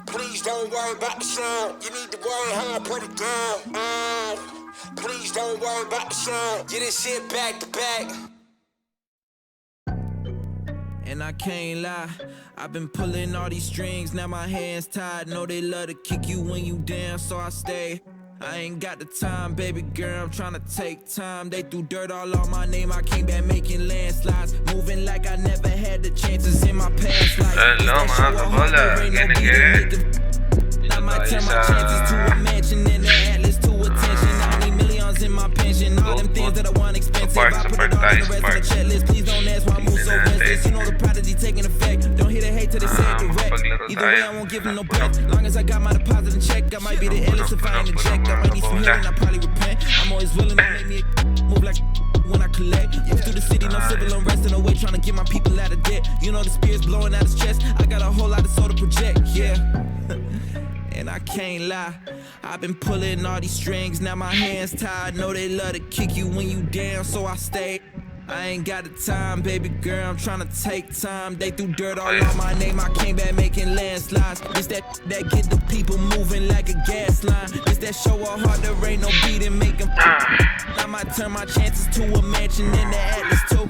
Please don't worry about the sound. You need to worry how I put it down. Please don't worry about the sound. Get this shit back to back. And I can't lie, I've been pulling all these strings, now my hands tied. Know they love to kick you when you down, so I stay. I ain't got the time, baby girl, I'm tryna take time. They threw dirt all on my name, I came back making landslides. Moving like I never had the chances in my past life. Hello mga kabola, again. I might turn my chances to a mansion and the Atlas to attention. I need millions in my pension, all them things that I want expensive. I put it all in the rest of the checklist. Please don't ask why I move so restless. You know the prodigy taking effect. Don't hear the hate till they say it direct. Either way, I won't give them no bet. Long as I got my deposit in check, I might be the illest if I ain't eject. I might need some healing, I probably repent. I'm always willing to make me move like when I collect. If through the city, no civil unrest in the way, trying to get my people out of debt. You know the spirit's blowing out his chest. I got a whole lot of soul to project, yeah. And I can't lie, I've been pulling all these strings, now my hands tied. Know they love to kick you when you down, so I stay. I ain't got the time, baby girl, I'm tryna take time. They threw dirt all on my name, I came back making landslides. This that get the people moving like a gas line. This that show a heart, there ain't no beat and make them. I might turn my chances to a mansion in the Atlas too.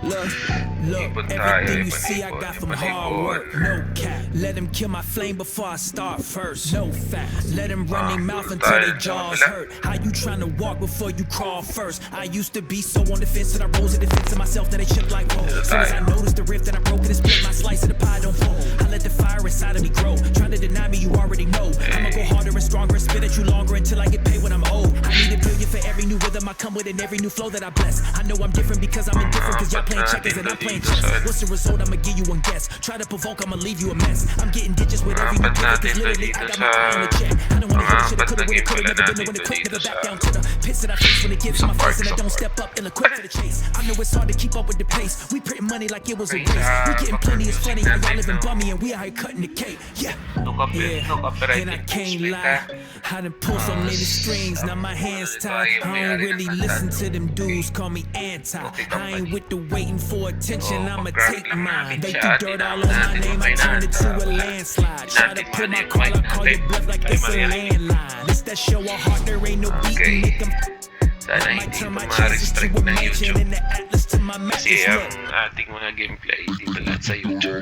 Look, everything you see I got from hard work, no cap. Let them kill my flame before I start first, no fast. Let them run their mouth until their jaws hurt. How you tryna walk before you crawl first? I used to be so on the fence that I rose in defense of myself that they shook like gold. Soon as I noticed the rift that I broke and split, my slice of the pie don't fold. I let the fire inside of me grow. Trying to deny me, you already know. I'ma go harder and stronger and spit at you longer until I get paid when I'm old. I need $1 billion for every new rhythm I come with and every new flow that I bless. I know I'm different because I'm indifferent, cause y'all playing checkers and I'm playing chess. What's the result? I'ma give you one guess. Try to provoke, I'ma leave you a mess. I'm getting ditches with every new pivot, cause literally I got my eye on the check. I don't wanna hear the shit I coulda, woulda, coulda, never been the one to quit. Never back down to the pits that I face when it gives my face and I don't step up, ill-equipped to the chase. I know it's hard to keep up with the pace. We printing money like it was a race. We getting plenty, it's funny how y'all living bummy and we out here cutting the cake. Yeah, and I can't lie, I done pulled so many strings, now my hands tied. I don't really listen to them dudes, call me anti. I ain't with the waiting for attention, I'ma take mine. They threw dirt all on my name, I turned it to a landslide. Try to pull my call, I call your bluff like it's a landline. It's that show a heart, there ain't no beat and make them. Sana hindi ko ma-restrict ng YouTube. Kasi ang ating mga gameplay dito lahat sa YouTube.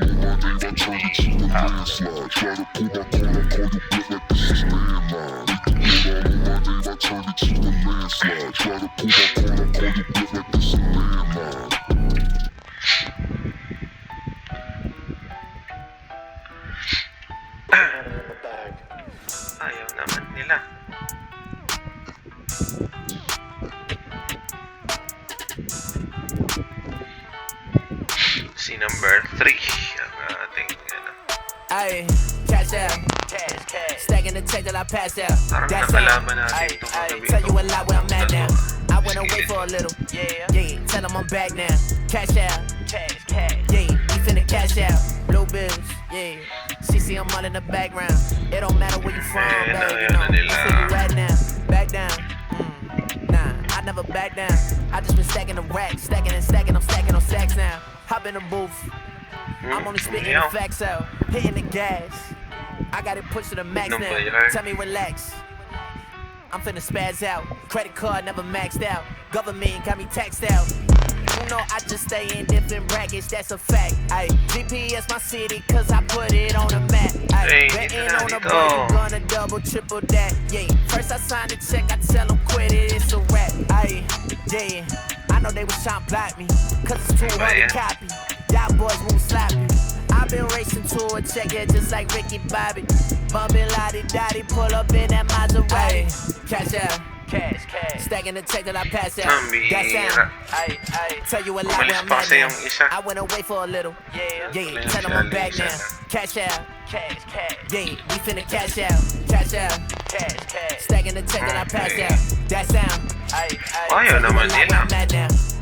Ayaw naman nila. Si number 3 ang ating Ay, cash out, stacking the check till I pass out. That's out. Tell you a lot where I'm at now. I went away for a little, yeah. Tell them I'm back now. Cash out, yeah. We finna cash out. Blue bills, yeah. CC, I'm all in the background. It don't matter where you from, baby. You see you right now. Back down. Nah, I never back down. I just been stacking the racks, stacking and stacking. I'm stacking on sacks now. Hop in the booth. I'm only spitting the facts out. Hitting the gas. I got it pushed to the max now. Tell me relax. I'm finna spaz out. Credit card never maxed out. Government got me taxed out. You know I just stay in different brackets, that's a fact. Ay, GPS my city cause I put it on the map. Ay, betting on the boy, you gonna double, triple that. Yeah, first I signed a check, I tell them quit it, it's a rap. Ay, yeah, I know they was trying to block me cause it's too hard to copy. Y'all boys move sloppy. I've been racing to a check, yeah, just like Ricky Bobby. Bumpin' lottie-dottie, pull up in that Maserati. Cash out. Cash. Stacking the check till I pass out. That's out. Tell you a lot where I'm at now. I went away for a little. Yeah. Tell them I'm back now. Cash out. Cash. Yeah, we finna cash out. Cash. Stacking the check till I pass out. That's out. Ayaw naman nila.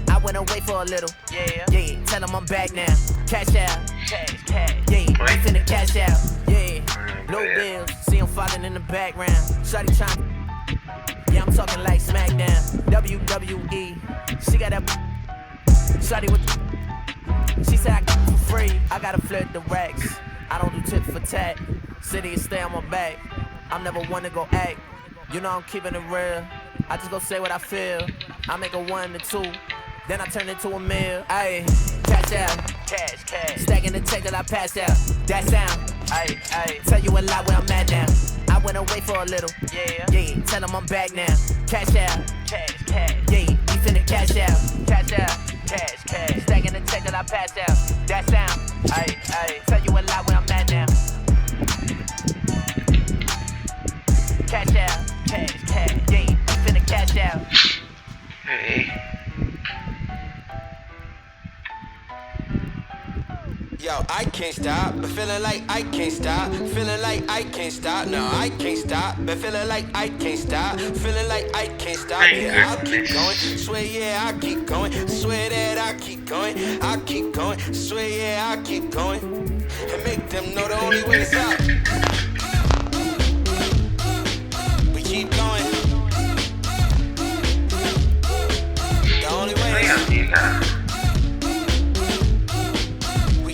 I went away for a little. Yeah. Tell them I'm back now. Cash out. Cash. Yeah, we finna cash out. Yeah. No bills. See them falling in the background. Shawty trying. Yeah, I'm talking like SmackDown, WWE. She got that shawty with. She said I got it for free. I gotta flirt the racks. I don't do tit for tat. City and stay on my back. I'm never one to go act. You know I'm keeping it real. I just go say what I feel. I make a 1 to 2, then I turn it to a meal. Ayy, cash out, cash. Stacking the check that I pass out. That sound, ayy. Tell you a lot where I'm at now. I went away for a little, yeah. Tell them I'm back now. Cash out, cash. Yeah, we finna cash out, cash. Stacking the check that I pass out. That sound, ayy. Tell you a lot where I'm at now. Cash out, cash. Yeah, we finna cash out. Hey. Yo, I can't stop, but feeling like I can't stop. Feeling like I can't stop. No, I can't stop, but feeling like I can't stop. Feeling like I can't stop. Yeah, I'll keep going. Swear, yeah, I'll keep going. Swear that I'll keep going. I'll keep going. Swear, yeah, I'll keep going. And make them know the only way is up. We keep going. The only way is up.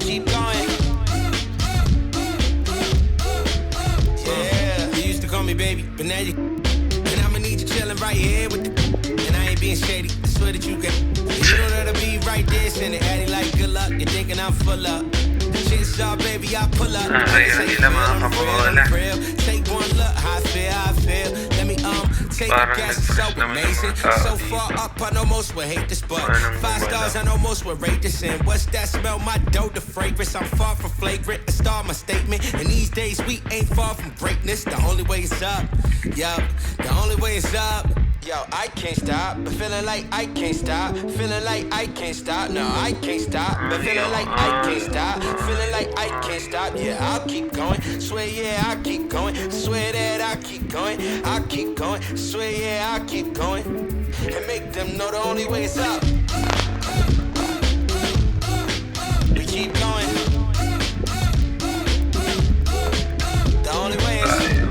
Keep going. Yeah. You used to call me baby, but now you. And I'ma need you chillin' right here with the. And I ain't being shady. I swear that you can. You know that'll be right there, send it Addy like good luck. You're thinking I'm full up. Chances are, baby, I pull up. Take one look, how I feel. Let me take a guess. It's so amazing. So far up, I know most would hate this, but 5 stars, I know most would rate this. And what's that smell? My dough, the fragrance. I'm far from flagrant. A star, my statement. And these days we ain't far from greatness. The only way is up. Yup, the only way is up. Yo, I can't stop, but feeling like I can't stop. Feeling like I can't stop. No, I can't stop, but feeling like I can't stop. Feeling like I can't stop. Yeah, I'll keep going. Swear, yeah, I'll keep going. Swear that I'll keep going. I'll keep going. Swear, yeah, I'll keep going. And make them know the only way is up. We keep going. The only way is up.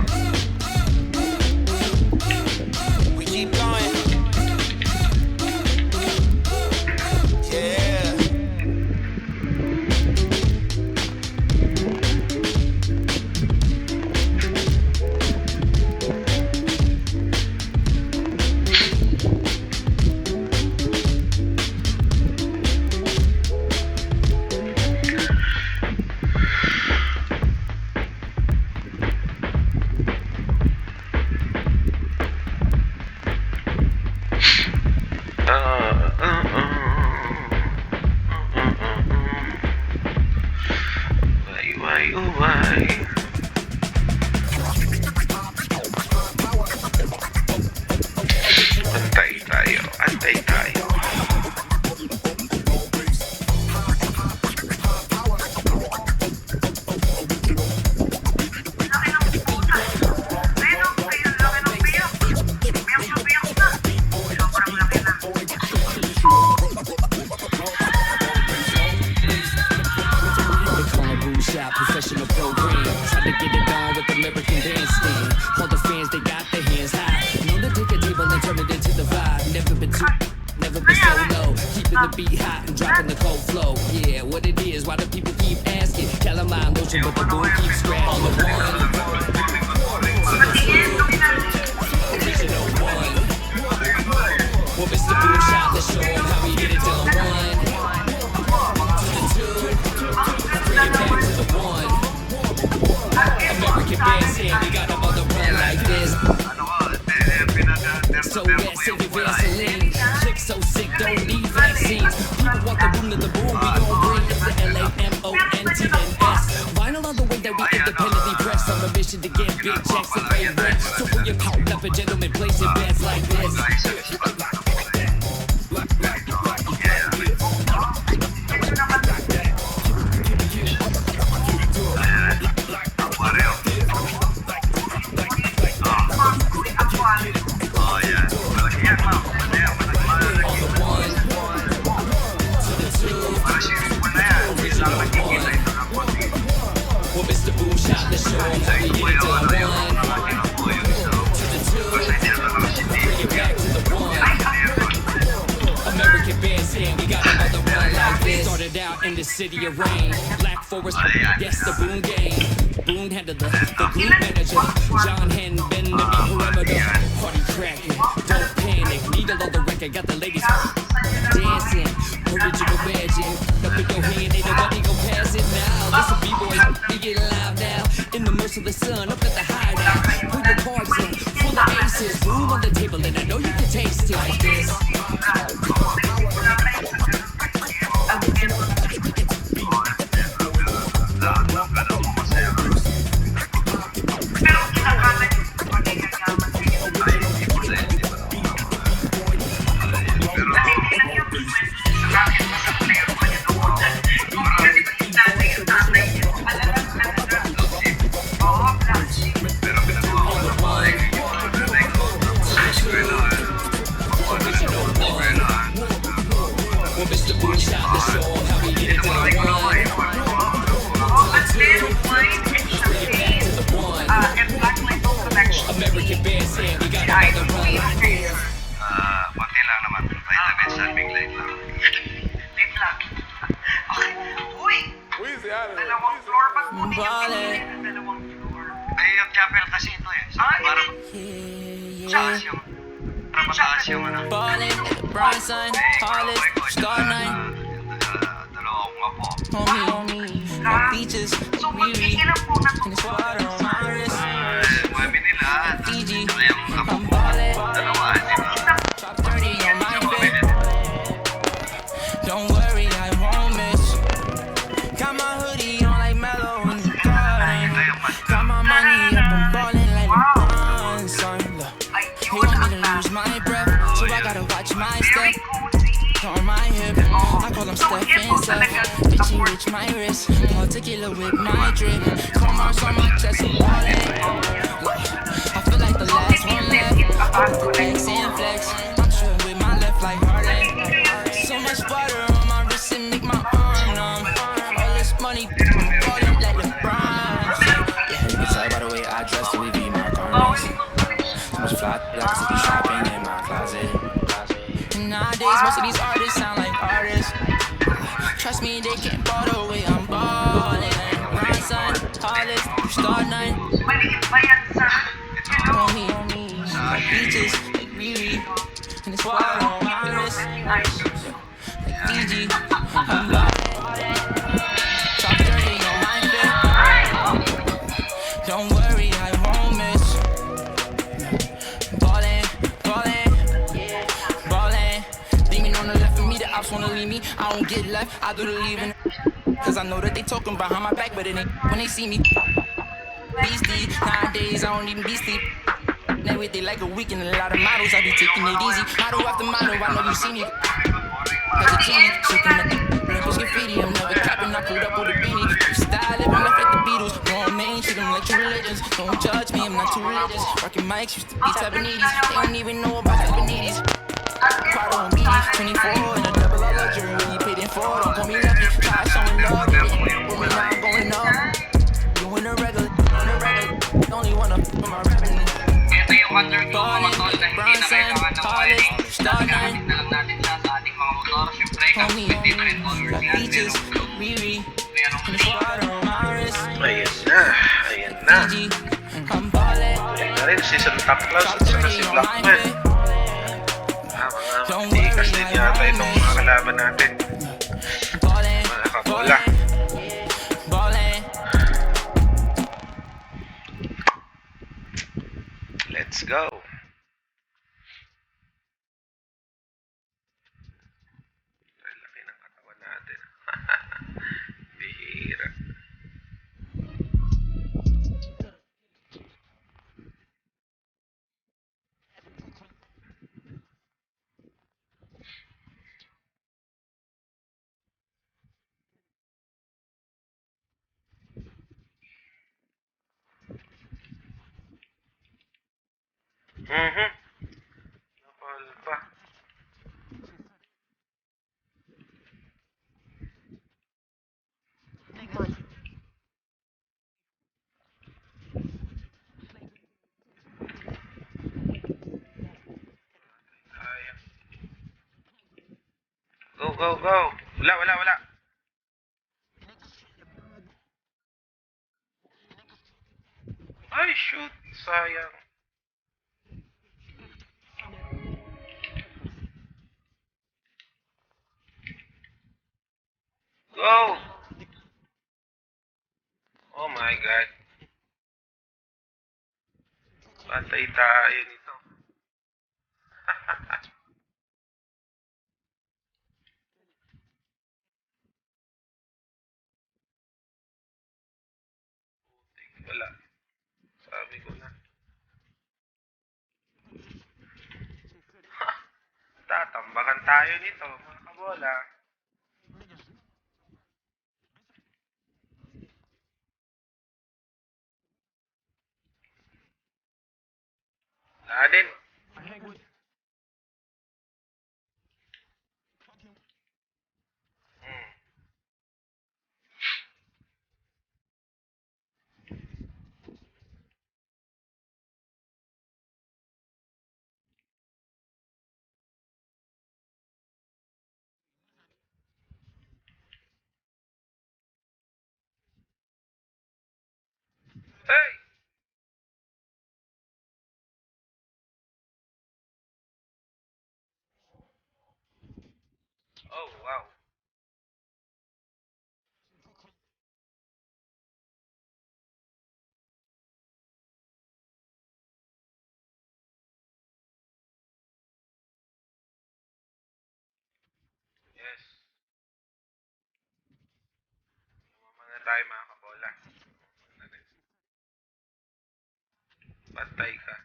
in the city of rain. Black Forest, yes, the Boone game. Boone handled the group manager. John Hen been the perimeter. Party cracking, don't panic. Needle on the record, got the ladies dancing. Original magic. Up in your hand, ain't nobody gon' pass it now. Listen, B-boys, we get live now. In the merciless sun, up at the hideout. Put your cards in, full of aces. Boom on the table, and I know you can taste it like this. American bands here, we got another run. Konti lang naman. Vitamins and big light lang. Light lang. Okay. Uy! Dalawang floor ba? Dalawang floor. Ay, yung chapel kasi ito eh. So, parang mataas yung mataas yung ano. Ballin', Bronson, tallest, star nine. Dalawang apo. Homie, my features, Riri, and it's water on my wrist. Webby nila. Fiji, Yung apo. I'm ballin', Dalawa, di ba? top 30 on my fit. Don't worry, I won't miss. Got my hoodie on like Mellow in the garden. Got my money up, I'm ballin' like LeBron, son. Look, he want me to lose my breath, so I gotta watch my step. On my hip, I call him Steph and Seth. Bitchy rich my wrist, particular with my drip. Commerce on my chest, I'm ballin'. I feel like the last one left. Flex and flex, I'm shooting with my left like Harden. So much butter on my wrist and make my arm numb. All this money, ballin' like LeBron. Yeah, you can tell by the way I dress to be my garments. So much fly, like I be shopping in my closet. Nowadays, most of these artists sound like artists. Trust me, they can't ball the way I'm ballin'. Bronson, tallest, star nine. Homie, my beaches, like Riri, and it's water on my wrist. Like Fiji, I'm ballin'. Top 30 on my fit. Don't worry, I won't miss. Ballin', ballin'. Demon on the left of me, the ops wanna leave me. I don't get left, I do the leaving. Cause I know that they talking behind my back, but it ain't when they see me. Beastie, nowadays I don't even be sleep. They wait, they like a week and a lot of models, I be taking it easy. Model after model, I know you see me. As a genie, shaking the Olympus graffiti, I'm never capping, I pulled up with a beanie. Style living life like the Beatles, going main, treat them like true religions. Don't judge me, I'm not too religious. Rockin' mics, used to be Tabanides, they don't even know about Tabanides. Quad on BD, 24 and a double of luxury. When you paid in for, don't call me lucky. Try showing love, with me now I'm going up. Doing the regular, only wanna put my rapping. Ito yung undergo mga tol na hindi na kailangan ng wiring. Gamit na lang natin siya sa ating mga motor. Siyempre, Homie, kapit dito rin colors got yan. beaches, Riri, Merong and it's water on my wrist. Ayan na, ayan na. Fiji, I'm ballin'. Ayan na rin, season top class at saka si Blackman. Mga tikas din yata itong mga kalaban natin. Mga kabola. Let's go. Ay, laki ng katawan natin. Bihira. Napal pa. Go, go, go. Wala. Ay, shoot. Sayang. Go! Oh my God. Pantay tayo nito. Wala. Sabi ko na. Tatambakan tayo nito, mga kabola. Wala din. Hey! Oh, wow. Yes. Tumama na tayo, mga kabola. Patay ka.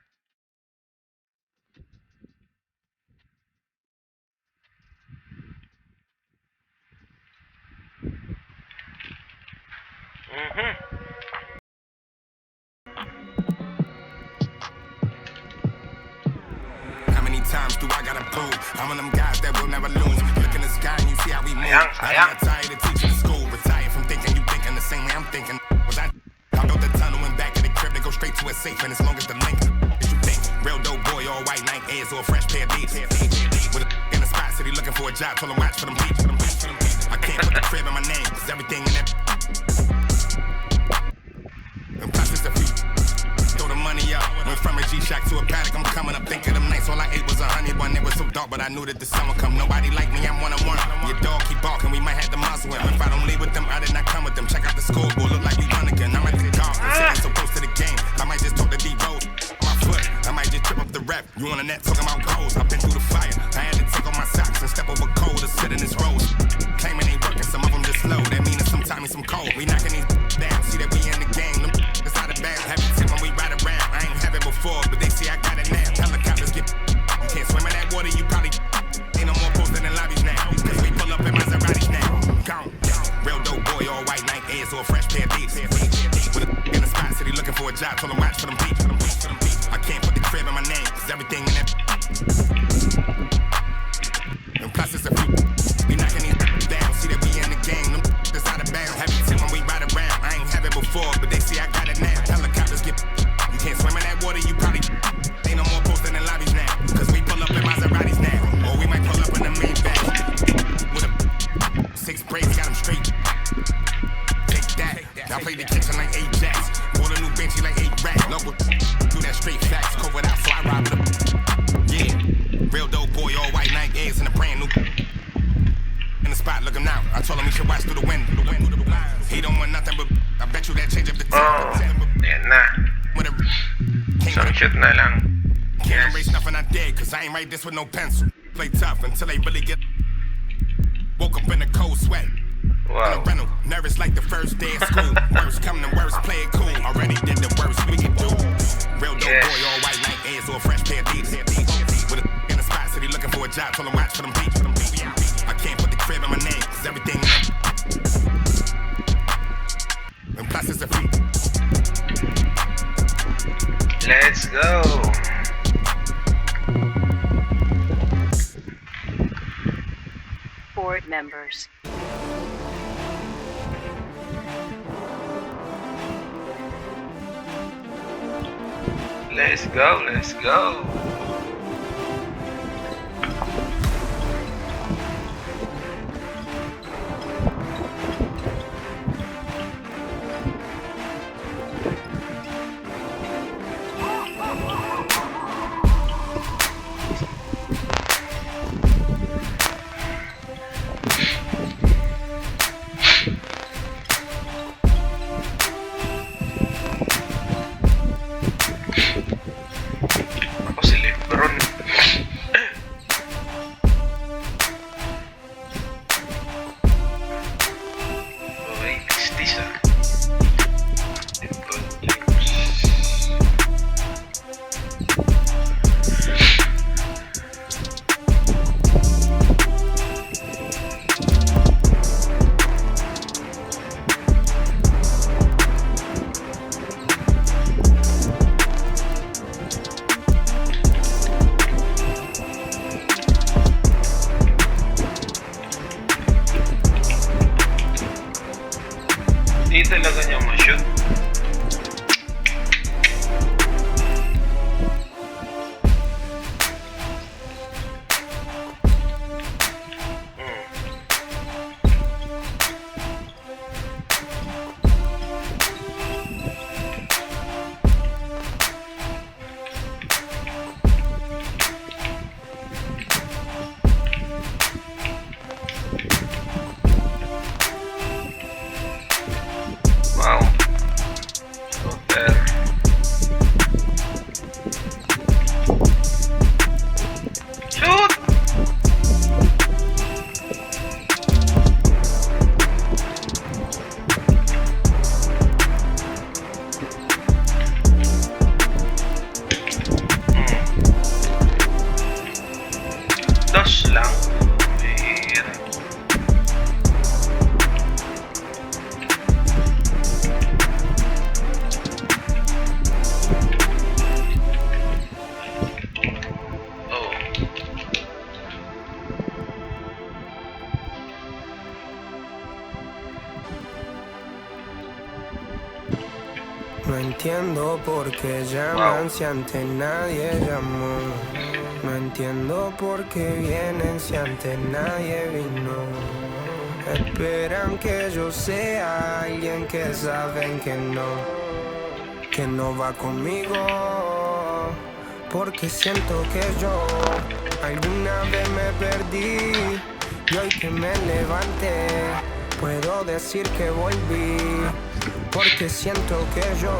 How many times do I gotta prove? I'm one of them guys that will never lose. Look in the sky and you see how we move. I got tired of teaching school. Retired from thinking you thinking the same way I'm thinking. Was I out the tunnel and back to the crib to go straight to a safe, and as long as the link is you think. Real dope boy, all white Nike Airs or a fresh pair of beats. With a in the spot city looking for a job, told him watch for them beats. I can't put the crib in my name, cause everything in that. And plus it's a few. Throw the money up. Went from a G-Shock to a paddock. I'm coming up thinking them nights. All I ate was a honey bun. It was so dark, but I knew that the sun would come. Nobody like me, I'm one-on-one. Your dog keep barking, we might have to muzzle him. If I don't leave with them, I did not come with them. Check out the scoreboard, look like we run again. I'm at the dog, I'm sitting so close to the game. I might just talk to D-Rose. My foot, I might just trip up the rep. You on the net talking about goals. I've been through the fire. I had to take off my socks and step over cold to sit in this rose. Claiming ain't working, some of them just slow. That means sometimes some cold. We knocking these down, see that we in the game. Them it's out of bounds. Have you tip when we ride around? I ain't have it before, but they see I got it now. Helicopters get. You can't swim in that water, you probably ain't no more posted in lobbies now. Cause we pull up in Maseratis now. Gone. Real dope boy, all white Nike Airs or a fresh pair of beats. With a in the spot city looking for a job, told him watch for them beats. I can't put the crib in my name, cause everything in that. And plus it's a few. We knocking these down, see that we in the game. Them it's out of bounds. Have you seen when we ride around? I ain't have it before, but they see I got it now. Helicopters get. You can't swim in that water, you probably ain't no more posted in lobbies now. Cause we pull up in Maseratis now. Or we might pull up in the main bag. With a 6 braids, got them straight. Take that. I play the kitchen like 8 jacks. Bought a new Benchy like 8 racks. Local do that straight facts. Covered out, so I ride with them. Yeah. Real dope boy, all white Nike Airs and a brand new. In the spot, look him now. I told him he should watch through the window. He don't want nothing but. I bet you that change up the time. Yan na. Isang shoot na lang. Can't erase nothing I did, cause I ain't write this with no pencil. Play tough until they really get. Woke up in a cold sweat. Wow. In a rental, nervous like the first day of school. Worst come to worst, play it cool. Already did the worst we could do. Real dope boy, all white Nike Airs or a fresh pair of beats. With a in the spot city looking for a job, told him watch for them beats. I can't put the crib in my name, cause everything in that. And plus it's a few. Let's go. Board members. Let's go, let's go. entiendo por qué llaman si antes nadie llamó. No entiendo por qué vienen si antes nadie vino. Esperan que yo sea alguien que saben que no va conmigo. Porque siento que yo alguna vez me perdí y hoy que me levanté puedo decir que volví. Porque siento que yo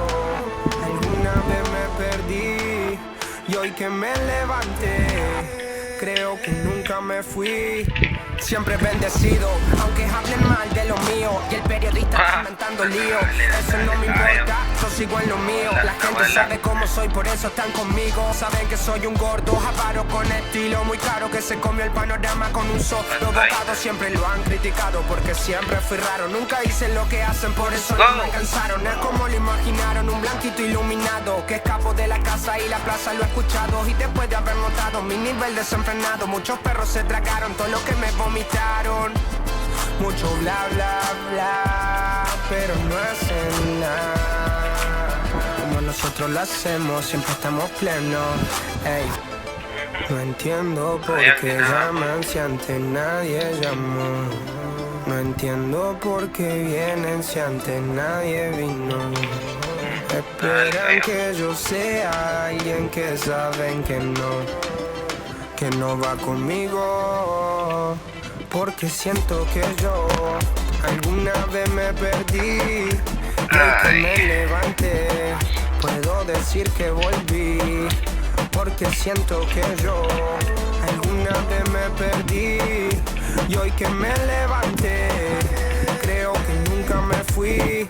alguna vez me perdí y hoy que me levanté creo que nunca me fui. Siempre bendecido, aunque hablen mal de lo mío y el periodista está inventando lío. Eso no me importa, yo sigo en lo mío. La gente sabe cómo soy, por eso están conmigo. Saben que soy un gordo, avaro con estilo muy caro, que se comió el panorama con un solo bocado. Siempre lo han criticado porque siempre fui raro. Nunca hice lo que hacen, por eso no me alcanzaron. Es como lo imaginaron, un blanquito iluminado que escapo de la casa y la plaza lo he escuchado. Y después de haber notado mi nivel desenfrenado, muchos perros se tragaron todo lo que me vomitaron. Mucho bla bla bla, pero no hacen nada. Como nosotros lo hacemos, siempre estamos plenos. Ey, no entiendo por qué llaman si antes nadie llamó. No entiendo por qué vienen si antes nadie vino. Esperan que yo sea alguien que saben que no va conmigo. Porque siento que yo alguna vez me perdí y hoy que me levanté puedo decir que volví. Porque siento que yo alguna vez me perdí y hoy que me levanté creo que nunca me fui.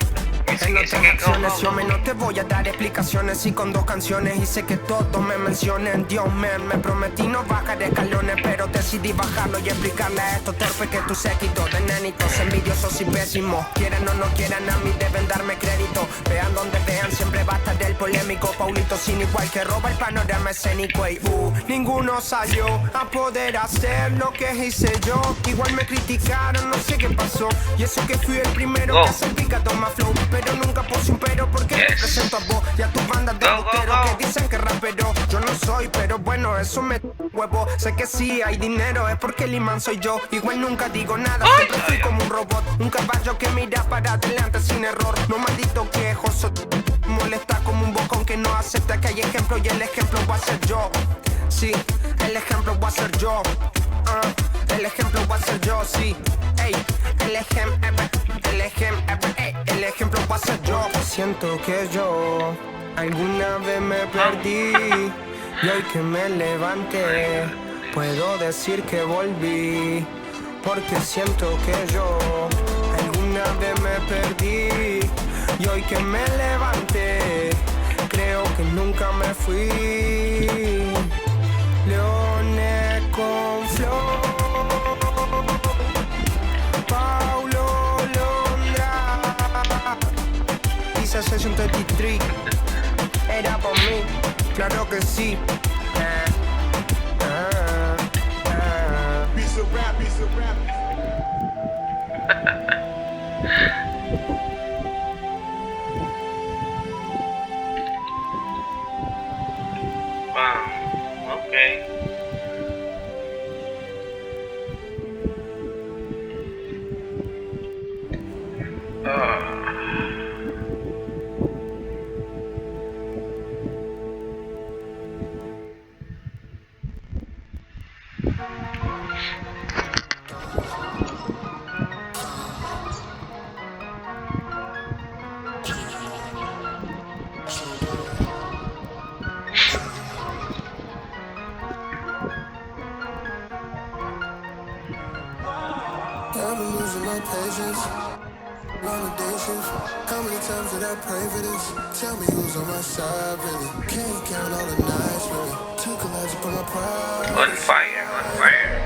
En otras acciones yo no te voy a dar explicaciones y con 2 canciones hice que todos me mencionen. Dios me prometí no bajar escalones, pero decidí bajarlo y explicarle a estos torpes que tu séquito de nenitos envidiosos y pésimos. Quieran o no quieran, a mí deben darme crédito. Vean donde vean, siempre va a estar el polémico Paulito sin igual que roba el panorama escénico. Y ninguno salió a poder hacer lo que hice yo. Igual me criticaron, no sé qué pasó. Y eso que fui el primero que hace picado más flow. Pero nunca puse un pero porque represento a vos y a tus bandas de rockero que dicen que rapero. Yo no soy, pero bueno, eso me huevo. Sé que sí hay dinero, es porque el imán soy yo. Igual nunca digo nada, siempre fui como un robot. Un caballo que mira para adelante sin error. No maldito quejoso, molesta como un bocón que no acepta que hay ejemplo y el ejemplo va a ser yo. Sí, el ejemplo va a ser yo. El ejemplo va a ser yo, sí. Ey, el ejemplo va a ser yo. Siento que yo alguna vez me perdí y hoy que me levanté puedo decir que volví. Porque siento que yo alguna vez me perdí y hoy que me levanté creo que nunca me fui. Leones con flor, Paulo Londra, Pisa Session 23, era por mí, claro que sí. Piece of rap, piece of rap. Wow, okay. I've been losing my patience, validations. How many times did I pray for this? Tell me who's on my side, really. Can't count all the nights, really. Took a lot to put my pride. On fire, on fire.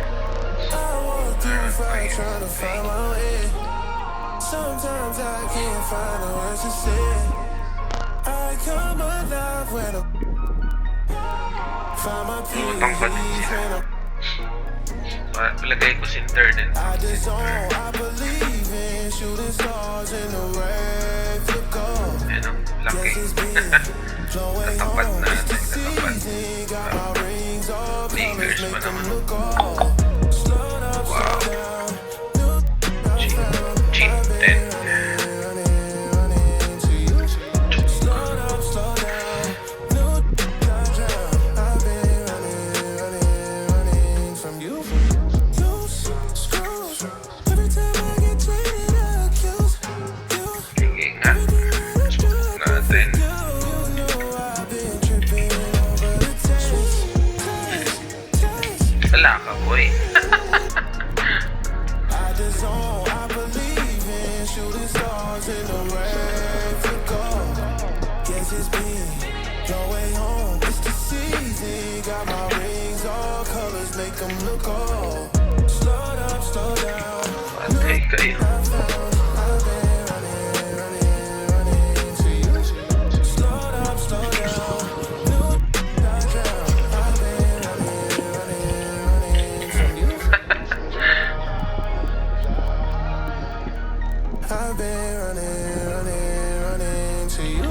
I walk through fire trying to find my way. Sometimes I can't find the words to say. I come alive when I find my peace when I'm Palagay ko si 3rd and I just don't, I believe in shooting stars in the rain. Flip go. you know. Laki. Katapat natin. Katapat. Lakers pa naman. Wow. Chin 10. Wala ka, boy. Patay kayo. I've been running to you.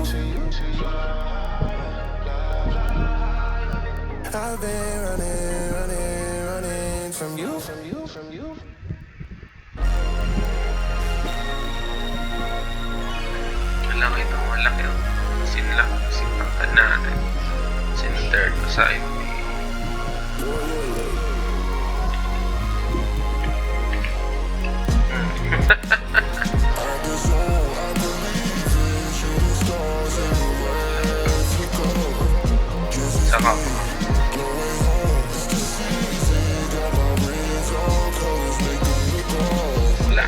I've been running from you. Malaki ito, malaki. Sinangkan natin. Sin-third side. Saka pa. Wala.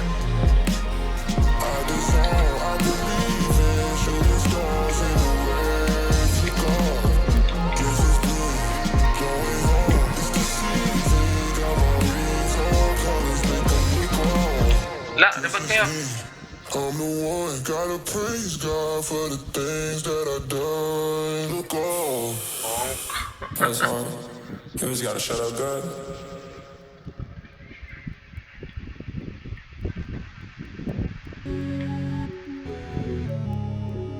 Wala, dapat kayo. I'm the one, gotta praise God for the things that I done. Look off. That's hard. You always gotta shut up, God.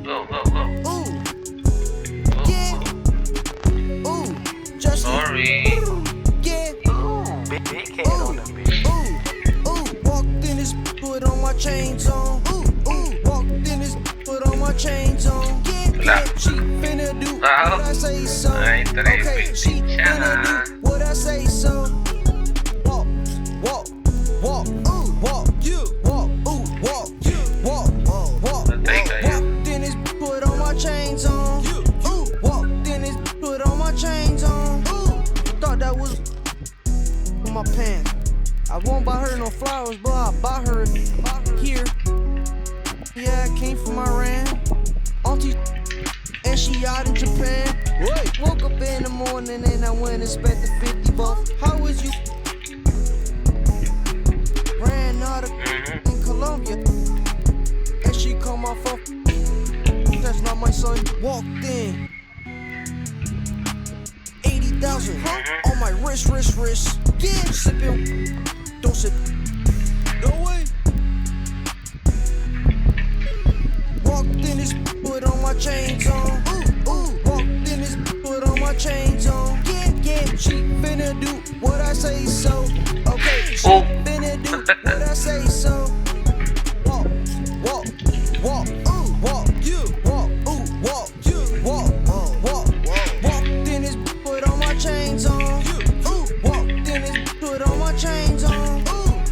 Go. Ooh, yeah. Ooh, just Sorry. yeah. Big head on the beat. Ooh, walked in this, put on my chains on. Ooh, walked in this, put on my chains on. Yeah, she finna do what I say so. Okay, she finna do what I say so. Walk, ooh, walk, you, walk, ooh, walk, you, walk. Walked in this, put on my chains on. Ooh, walked in this, put on my chains on. Ooh, thought that was my pants. I won't buy her no flowers, but I buy her here. Yeah, I came from Iran. Auntie, and she out in Japan. Woke up in the morning and I went and spent the 50 bucks. How was you? Ran out of in Colombia, and she come off of. That's not my son. Walked in. 80,000 on my wrist. Yeah, sipping. Don't sip. No way. Walked in this, put on my chains on. Ooh, walked in this, put on my chains on. Yeah, she finna do what I say so. Okay, she finna do what I say so. Walk, ooh, walk, you, walk, ooh, walk, you, walk. Walked in this, put on my chains on. Ooh, walked in this, put on my chains on. Ooh.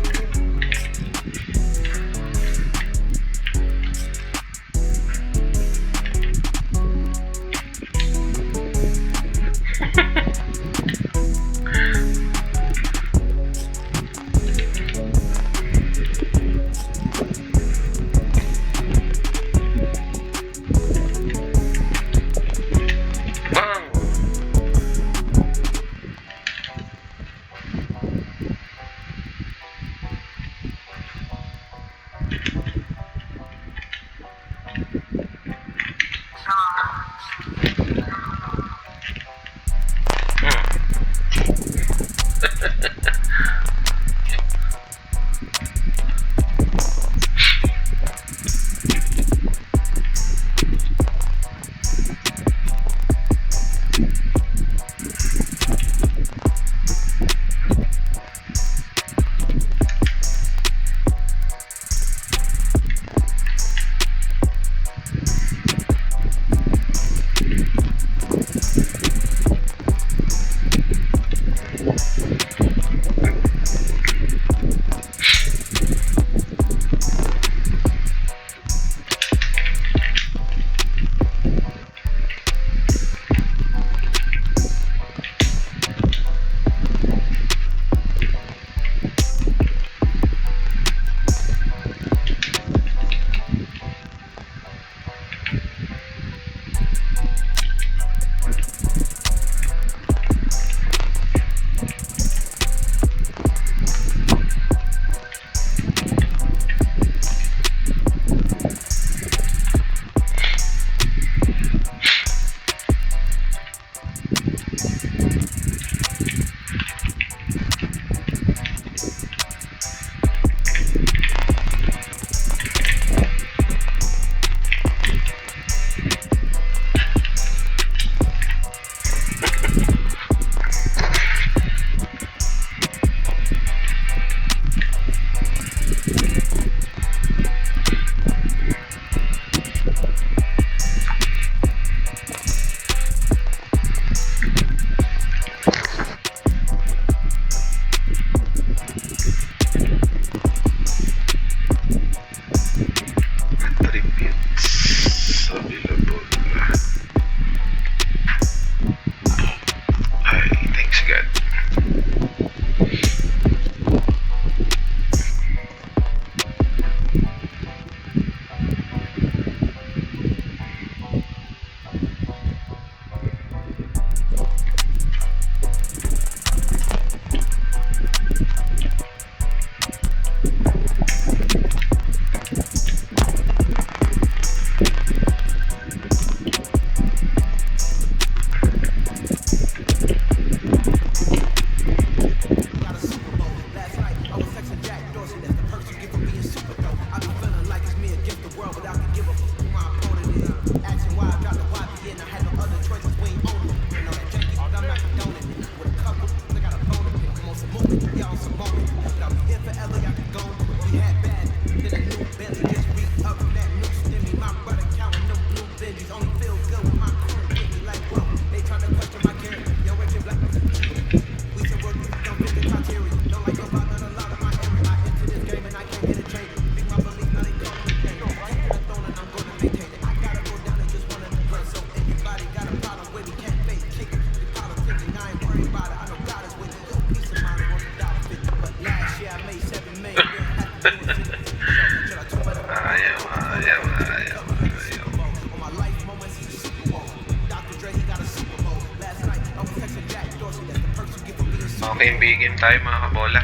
Magka-NBA game tayo mga kabola.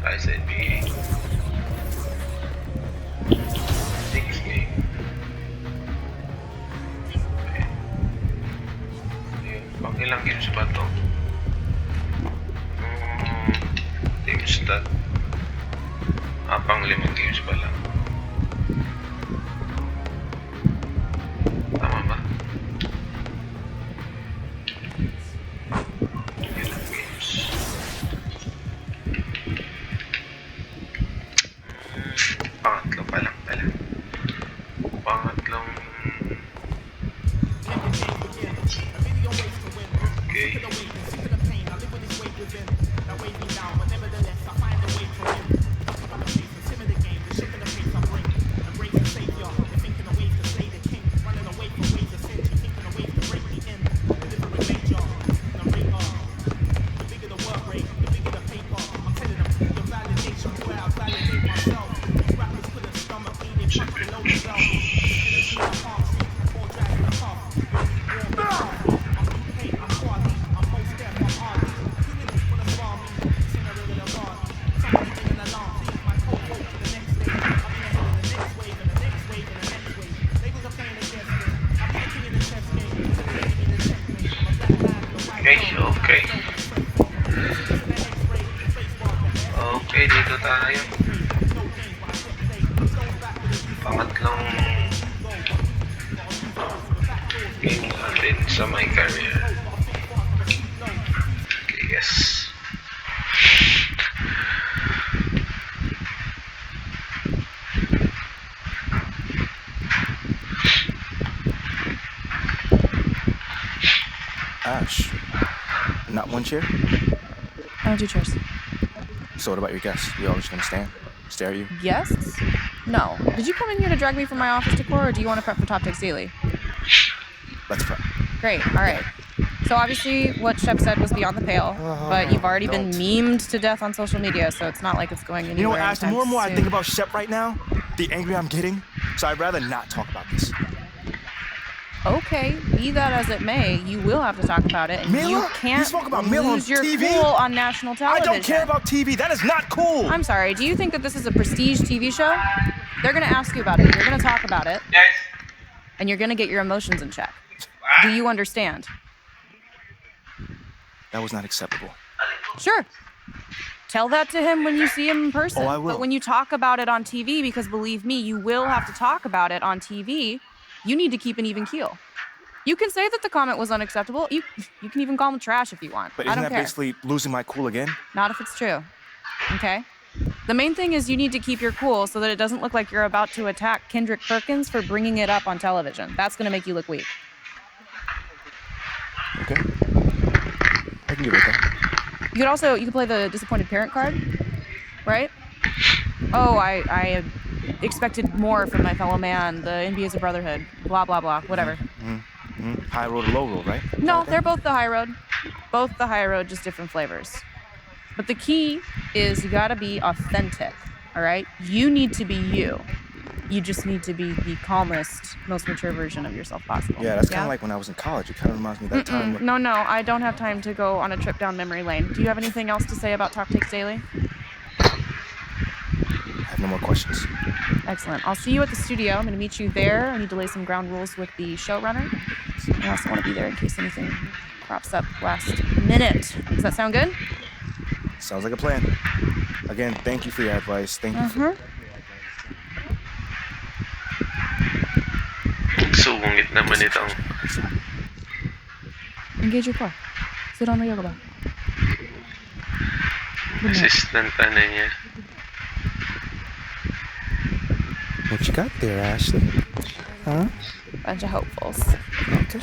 Tayo sa NBA. 6 game. Pang ilang games ba ito? Team stat. Pang 5 games pa lang. Tama ba? Ilang games? Pangatlo pa lang pala. Pangatlong... Okay. Okay. Okay, dito tayo. Pangatlong game natin sa my career. Okay, yes. Ash, not one chair? I want 2 chairs. So what about your guests? You all just gonna stand? Stare at you? Yes? No. Did you come in here to drag me from my office decor, or do you want to prep for Top Takes Daily? Let's prep. Great, alright. So obviously what Shep said was beyond the pale, but you've already been memed to death on social media, so it's not like it's going anywhere. You know what, Ash, the more and more I soon. think about Shep right now, the angrier I'm getting, so I'd rather not talk about this. Okay, be that as it may, you will have to talk about it, and Mila? you can't You spoke about Mila on lose your TV? cool on national I television. don't care about TV. That is not cool. I'm sorry, do you think that this is a prestige TV show? They're gonna ask you about it, you're gonna talk about it, Yes. and you're gonna get your emotions in check. Do you understand? That was not acceptable. Sure. Tell that to him when you see him in person. Oh, I will. But when you talk about it on TV, because believe me, you will have to talk about it on TV, you need to keep an even keel. You can say that the comment was unacceptable. You can even call him trash if you want. But I isn't don't that care. basically losing my cool again? Not if it's true. Okay? The main thing is you need to keep your cool so that it doesn't look like you're about to attack Kendrick Perkins for bringing it up on television. That's going to make you look weak. Okay. I can give it that. You could play the disappointed parent card, right? Oh, I expected more from my fellow man. The NBA is a brotherhood. Blah, blah, blah. Whatever. High road or low road, right? No, they're both the high road. Both the high road, just different flavors. But the key is you gotta be authentic, all right? You need to be you. You just need to be the calmest, most mature version of yourself possible. Yeah, that's kind of like when I was in college. It kind of reminds me of that time. No, I don't have time to go on a trip down memory lane. Do you have anything else to say about Top Takes Daily? I have no more questions. Excellent. I'll see you at the studio. I'm going to meet you there. I need to lay some ground rules with the showrunner. I also want to be there in case anything crops up last minute. Does that sound good? Sounds like a plan. Again, thank you for your advice. Thank you for... Sungit naman itong Engage your core. Sit on the yoga bar. assistant niya. What you got there, Ashley? Huh? Bunch of hopefuls.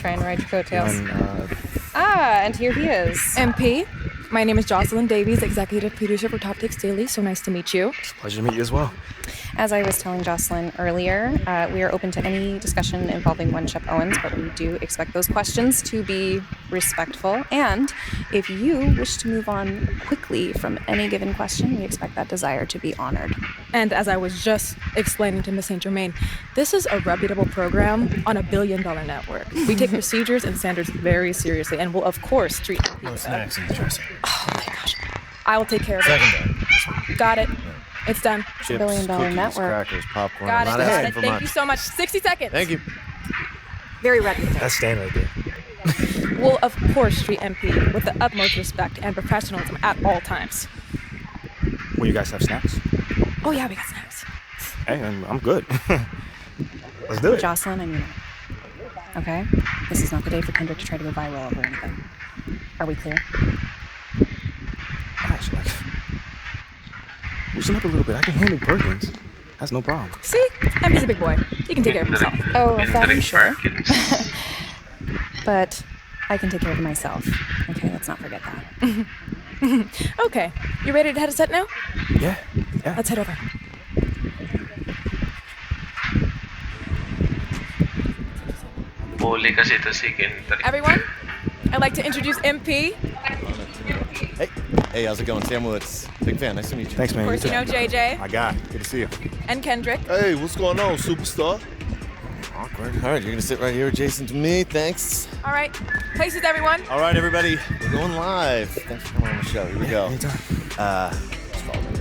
Try and ride your coattails. And, And here he is. MP, my name is Jocelyn Davies, executive producer for Top Takes Daily. So nice to meet you. It's a pleasure to meet you as well. as I was telling Jocelyn earlier, we are open to any discussion involving one Shep Owens, but we do expect those questions to be respectful. And if you wish to move on quickly from any given question, we expect that desire to be honored. And as I was just explaining to Ms. St. Germain, this is a reputable program on $1 billion network. We take procedures and standards very seriously and will, of course, treat them. No snacks in the dressing. Oh my gosh. I will take care of it. Second. Got it. It's done. Chips, $1 billion cookies, network. crackers, popcorn. Got it. Not Got asking it. for Thank much. you so much. 60 seconds. Thank you. Very reputable. That's Stan right there. We'll, of course, treat MP with the utmost respect and professionalism at all times. Will you guys have snacks? Oh, yeah, we got snacks. Hey, I'm good. Let's do it. Jocelyn, I mean, okay? This is not the day for Kendrick to try to go viral over anything. Are we clear? Gosh, like, loosen up a little bit. I can handle Perkins. That's no problem. See? MP's a big boy. He can take care of himself. Oh, that I'm sure. But I can take care of myself. Okay, let's not forget that. Okay. You ready to head a set now? Yeah. Let's head over. Bully kasi ito si Kendrick. Everyone, I'd like to introduce MP. Hey, how's it going? Sam Woods. Big fan. Nice to meet you. Thanks, man. Of course, you know JJ. My guy. Good to see you. And Kendrick. Hey, what's going on, superstar? Awkward. All right, you're gonna sit right here adjacent to me. Thanks. All right. Places, everyone. All right, everybody. We're going live. Thanks for coming on the show. Here we go. Anytime. Just follow me.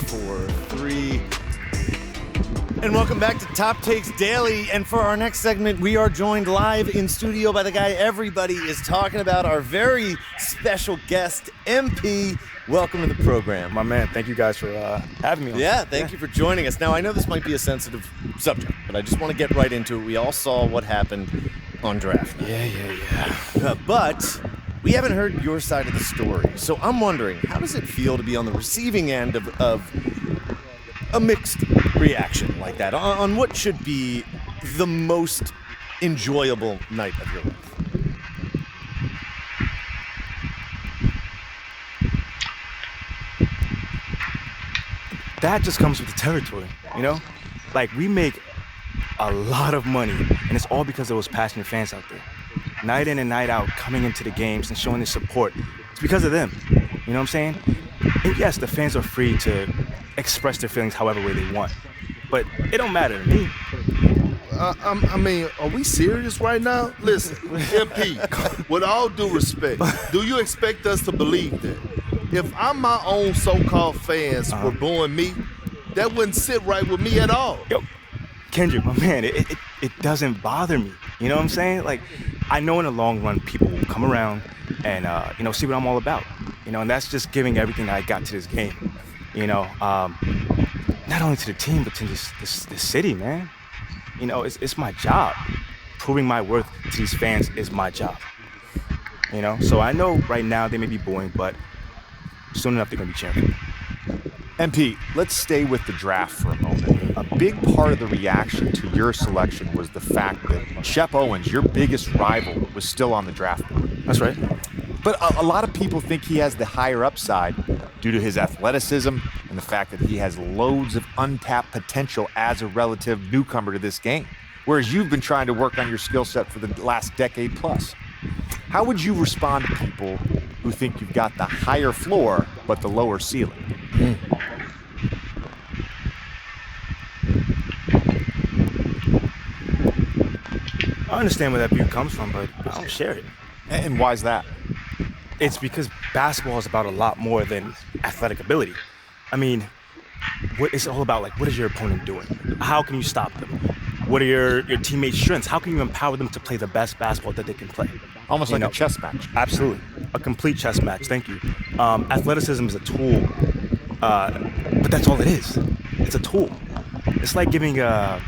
4, 3. And welcome back to Top Takes Daily. And for our next segment, we are joined live in studio by the guy everybody is talking about, our very special guest, MP. Welcome to the program. My man, thank you guys for having me on. Yeah, thank you for joining us. Now, I know this might be a sensitive subject, but I just want to get right into it. We all saw what happened on draft night. Yeah. But we haven't heard your side of the story. So I'm wondering, how does it feel to be on the receiving end of a mixed reaction like that on what should be the most enjoyable night of your life? That just comes with the territory, you know? Like, we make a lot of money, and it's all because of those passionate fans out there. Night in and night out, coming into the games and showing their support. It's because of them, you know what I'm saying? And yes, the fans are free to express their feelings however way they want, but it don't matter to me. I mean, are we serious right now? Listen, MP, with all due respect, do you expect us to believe that? If I'm my own so-called fans were booing me, that wouldn't sit right with me at all. Yo, Kendrick, my man, it doesn't bother me. You know what I'm saying? Like, I know in the long run, people will come around and, see what I'm all about. You know, and that's just giving everything I got to this game. You know, not only to the team, but to this city, man. You know, it's my job. Proving my worth to these fans is my job. You know, so I know right now they may be booing, but soon enough they're gonna be cheering. MP, let's stay with the draft for a moment. A big part of the reaction to your selection was the fact that Shep Owens, your biggest rival, was still on the draft board. That's right. But a lot of people think he has the higher upside due to his athleticism and the fact that he has loads of untapped potential as a relative newcomer to this game, whereas you've been trying to work on your skill set for the last decade plus. How would you respond to people who think you've got the higher floor but the lower ceiling? I understand where that view comes from, but I don't share it. And why's that? It's because basketball is about a lot more than athletic ability. I mean, it's all about, like, what is your opponent doing? How can you stop them? What are your teammates' strengths? How can you empower them to play the best basketball that they can play? Almost like a chess match. Absolutely. A complete chess match. Thank you. Athleticism is a tool, but that's all it is. It's a tool. It's like giving a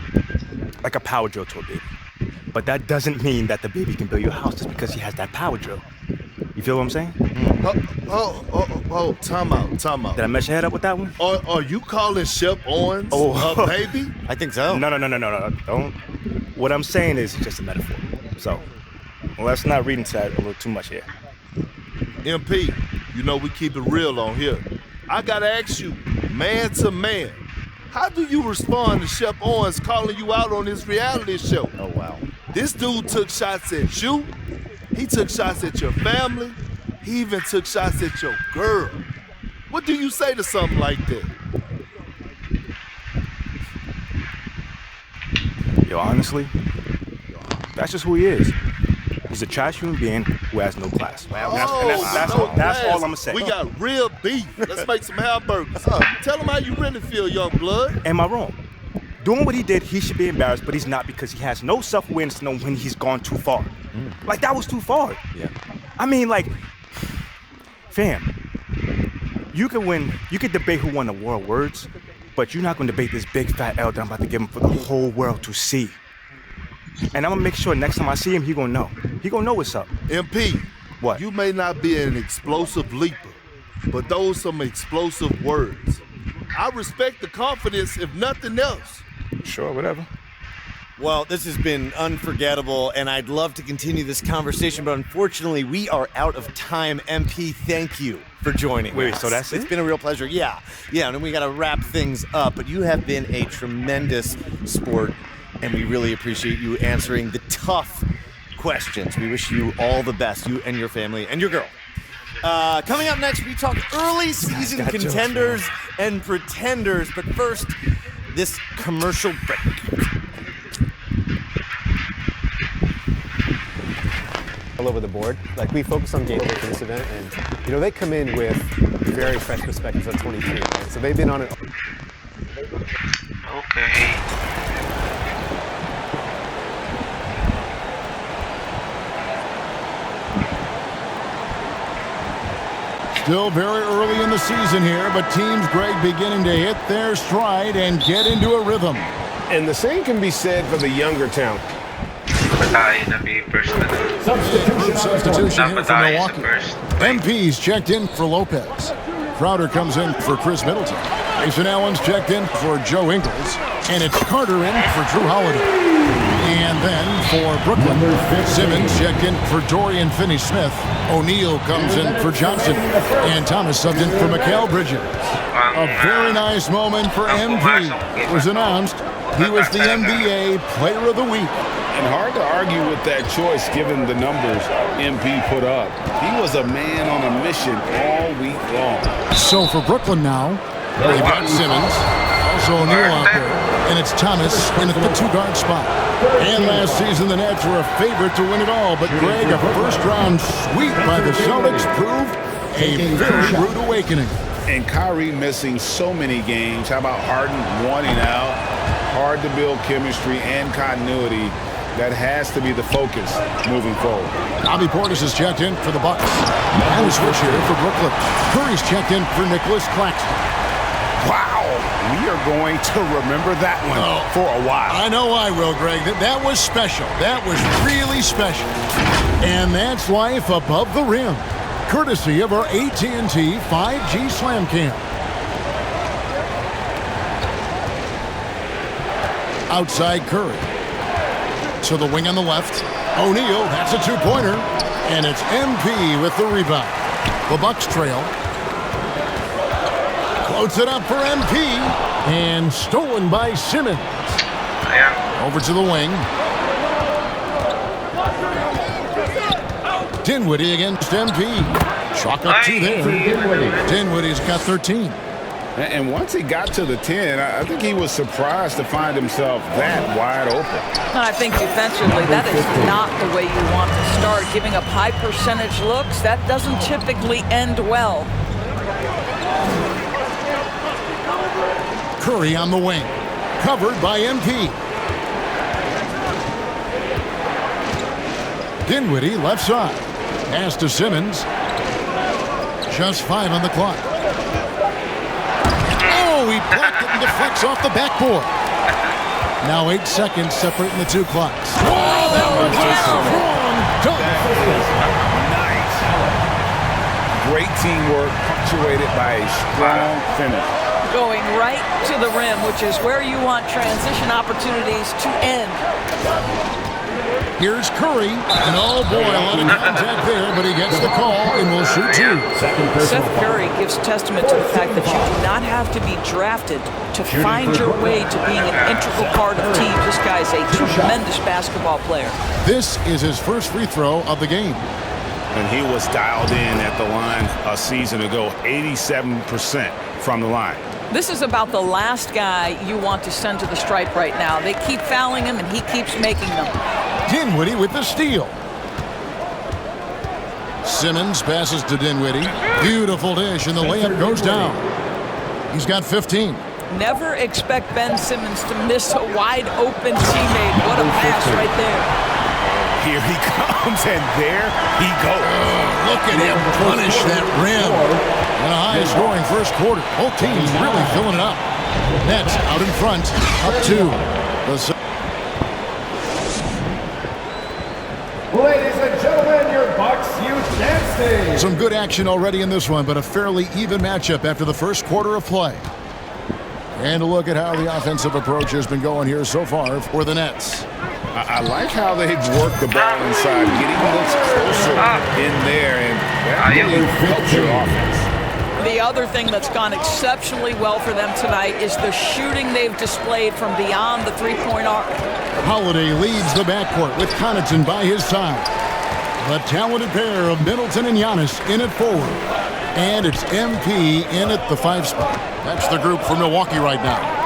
power drill to a baby. But that doesn't mean that the baby can build your house just because he has that power drill. You feel what I'm saying? Time out. Did I mess your head up with that one? Are you calling Shep Owens a baby? I think so. No. Don't. What I'm saying is just a metaphor. So, let's not read into that a little too much here. MP, you know we keep it real on here. I gotta ask you, man to man, How do you respond to Shep Owens calling you out on his reality show? Oh, wow. This dude took shots at you. He took shots at your family. He even took shots at your girl. What do you say to something like that? Yo, honestly, that's just who he is. He's a trash human being who has no class. That's all I'm gonna say. We got real beef. Let's make some hamburgers. Tell him how you really feel, young blood. Am I wrong? Doing what he did, he should be embarrassed, but he's not because he has no self-awareness to know when he's gone too far. Like, that was too far. Yeah. I mean, like, fam, you could debate who won the war of words, but you're not gonna debate this big fat L that I'm about to give him for the whole world to see. And I'm gonna make sure next time I see him, he gonna know. He gonna know what's up. MP. What? You may not be an explosive leaper, but those some explosive words. I respect the confidence, if nothing else. Sure, whatever. Well, this has been unforgettable, and I'd love to continue this conversation, but unfortunately, we are out of time. MP, thank you for joining us. Wait, so that's it? It's been a real pleasure. Yeah, and we got to wrap things up, but you have been a tremendous sport, and we really appreciate you answering the tough questions. We wish you all the best, you and your family and your girl. Coming up next, we talk early season contenders and pretenders, but first, this commercial break. All over the board. Like, we focus on gameplay for this event, and they come in with very fresh perspectives on 23, right? So they've been on it. Okay. Still very early in the season here, but Teams Greg beginning to hit their stride and get into a rhythm. And the same can be said for the younger talent. Group substitution here for Milwaukee. MP's checked in for Lopez. Crowder comes in for Chris Middleton. Mason Allen's checked in for Joe Ingles. And it's Carter in for Drew Holiday. And then for Brooklyn, Simmons checked in for Dorian Finney-Smith. O'Neal comes in for Johnson. And Thomas subbed in for Mikal Bridges. A very nice moment for MP. It was announced he was the NBA Player of the Week. And hard to argue with that choice given the numbers MP put up. He was a man on a mission all week long. So for Brooklyn now, they've got Simmons, also O'Neal out there, and it's Thomas in at the two-guard spot. And last season, the Nets were a favorite to win it all, but Greg, a first-round sweep by the Celtics proved a very rude awakening. And Kyrie missing so many games. How about Harden wanting out? Hard to build chemistry and continuity. That has to be the focus moving forward. Bobby Portis is checked in for the Bucks. And we switch here for Brooklyn. Curry's checked in for Nicholas Claxton. Wow, we are going to remember that one for a while. I know I will, Greg. That was special. That was really special. And that's life above the rim, courtesy of our AT&T 5G Slam Cam. Outside Curry. To the wing on the left. O'Neal, that's a two-pointer. And it's MP with the rebound. The Bucks trail. Floats it up for MP. And stolen by Simmons. Over to the wing. Dinwiddie against MP. Chalk up two there. Dinwiddie's got 13. And once he got to the 10, I think he was surprised to find himself that wide open. I think defensively, that is not the way you want to start. Giving up high percentage looks, that doesn't typically end well. Curry on the wing, covered by MP. Dinwiddie left side. Pass to Simmons. Just 5 on the clock. Oh, he blocked it and deflects off the backboard. Now 8 seconds separating the two clocks. Oh, that was a strong dunk. Nice. Great teamwork punctuated by a strong finish. Going right to the rim, which is where you want transition opportunities to end. Here's Curry, and oh boy, a lot of contact there, but he gets the call and will shoot two. Seth Curry gives testament to the fact that you do not have to be drafted to find your way to being an integral part of teams. This guy's a tremendous basketball player. This is his first free throw of the game. And he was dialed in at the line a season ago, 87% from the line. This is about the last guy you want to send to the stripe right now. They keep fouling him, and he keeps making them. Dinwiddie with the steal. Simmons passes to Dinwiddie. Beautiful dish, and the layup goes down. He's got 15. Never expect Ben Simmons to miss a wide-open teammate. What a pass right there. Here he comes, and there he goes. Look at him punish that rim. And a high-scoring first quarter. Both teams really filling it up. Nets out in front, up two. Ladies and gentlemen, your Bucks Youth Dance Team. Some good action already in this one, but a fairly even matchup after the first quarter of play. And a look at how the offensive approach has been going here so far for the Nets. I like how they've worked the ball inside, getting a little closer in there, and that really helps your offense. The other thing that's gone exceptionally well for them tonight is the shooting they've displayed from beyond the three-point arc. Holiday leads the backcourt with Connaughton by his side. The talented pair of Middleton and Giannis in at forward. And it's MP in at the 5 spot. That's the group for Milwaukee right now.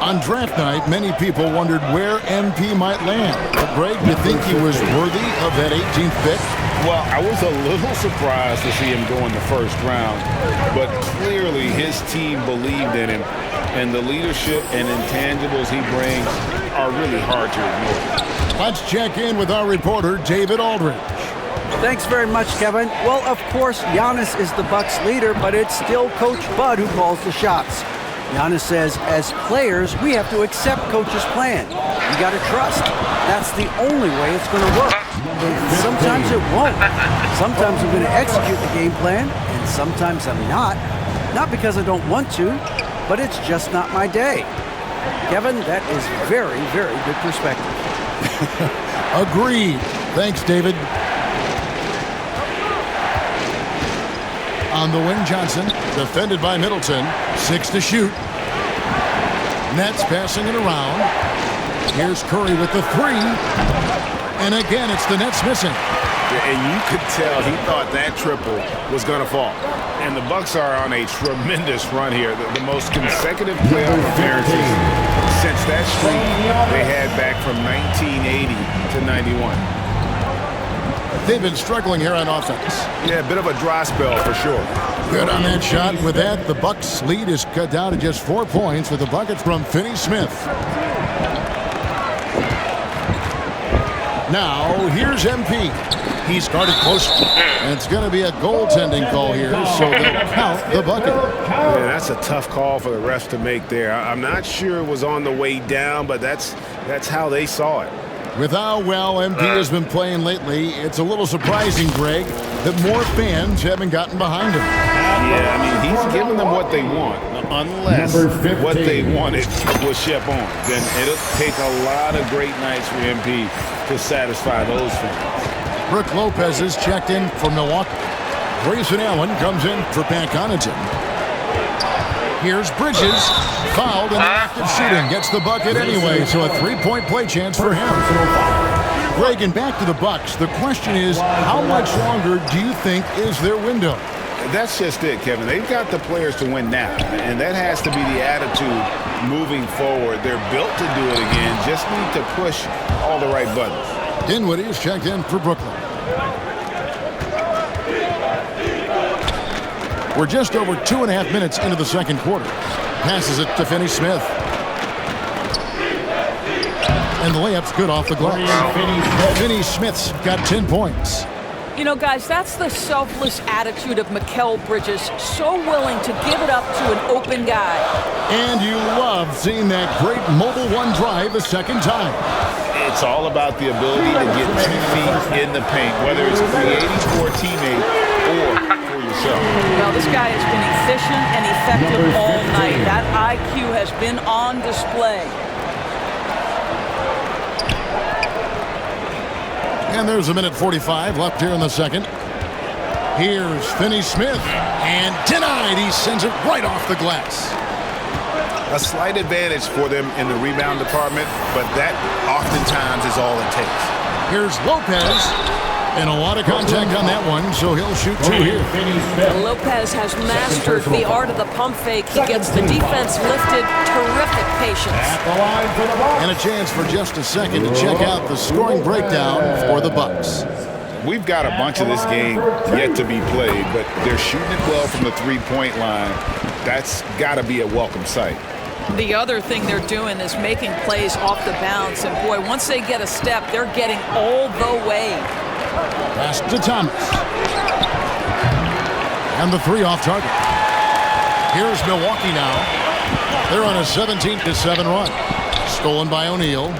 On draft night, many people wondered where MP might land. But Greg, do you think he was worthy of that 18th pick? Well, I was a little surprised to see him go in the first round, but clearly his team believed in him, and the leadership and intangibles he brings are really hard to ignore. Let's check in with our reporter, David Aldridge. Thanks very much, Kevin. Well, of course, Giannis is the Bucks leader, but it's still Coach Bud who calls the shots. Giannis says, as players, we have to accept Coach's plan. You got to trust. That's the only way it's going to work. Sometimes it won't. Sometimes I'm going to execute the game plan, and sometimes I'm not. Not because I don't want to, but it's just not my day. Kevin, that is very, very good perspective. Agreed. Thanks, David. On the wing, Johnson, defended by Middleton. 6 to shoot. Nets passing it around. Here's Curry with the 3. And again, it's the Nets missing. And you could tell he thought that triple was going to fall. And the Bucks are on a tremendous run here. The most consecutive playoff appearances since that streak they had back from 1980 to 91. They've been struggling here on offense. Yeah, a bit of a dry spell for sure. Good on that shot. With that, the Bucks' lead is cut down to just 4 points with the bucket from Finney-Smith. Now, here's MP. He's guarded close. And it's going to be a goaltending call here, so they'll count the bucket. Yeah, that's a tough call for the refs to make there. I'm not sure it was on the way down, but that's how they saw it. With how well MP has been playing lately, it's a little surprising, Greg, that more fans haven't gotten behind him. Yeah, I mean, he's giving them what they want, unless what they wanted was Shep on. Then it'll take a lot of great nights for MP to satisfy those fans. Brook Lopez is checked in for Milwaukee. Grayson Allen comes in for Pat Connaughton. Here's Bridges, fouled and active shooting, gets the bucket anyway, so a 3-point play chance for him. Greg, and back to the Bucks. The question is, how much longer do you think is their window? That's just it, Kevin. They've got the players to win now, and that has to be the attitude moving forward. They're built to do it again, just need to push all the right buttons. Dinwiddie is checked in for Brooklyn. We're just over 2.5 minutes into the second quarter. Passes it to Finney-Smith. And the layup's good off the glass. Finney-Smith's got 10 points. You know, guys, that's the selfless attitude of Mikal Bridges. So willing to give it up to an open guy. And you love seeing that great mobile one drive a second time. It's all about the ability to get 2 feet in the paint, whether it's creating for a teammate or for yourself. Well, this guy has been efficient and effective all night. That IQ has been on display. And there's a minute 45 left here in the second. Here's Finney Smith, and denied. He sends it right off the glass. A slight advantage for them in the rebound department, but that oftentimes is all it takes. Here's Lopez, and a lot of contact on that one, so he'll shoot 2 here. Lopez has mastered the art of the pump fake. He gets the defense lifted. Terrific patience. And a chance for just a second to check out the scoring breakdown for the Bucks. We've got a bunch of this game yet to be played, but they're shooting it well from the three-point line. That's got to be a welcome sight. The other thing they're doing is making plays off the bounce. And boy, once they get a step, they're getting all the way. Pass to Thomas. And the 3 off target. Here's Milwaukee now. They're on a 17-7 run. Stolen by O'Neal.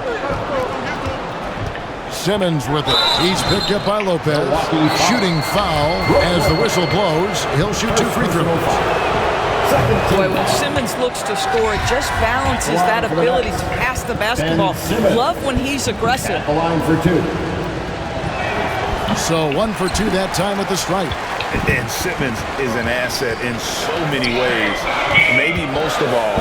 Simmons with it. He's picked up by Lopez. Shooting foul as the whistle blows. He'll shoot 2 free throws. Boy, when Simmons looks to score, it just balances that ability to pass the basketball. Love when he's aggressive. So 1 for 2 that time at the stripe. And Simmons is an asset in so many ways. Maybe most of all,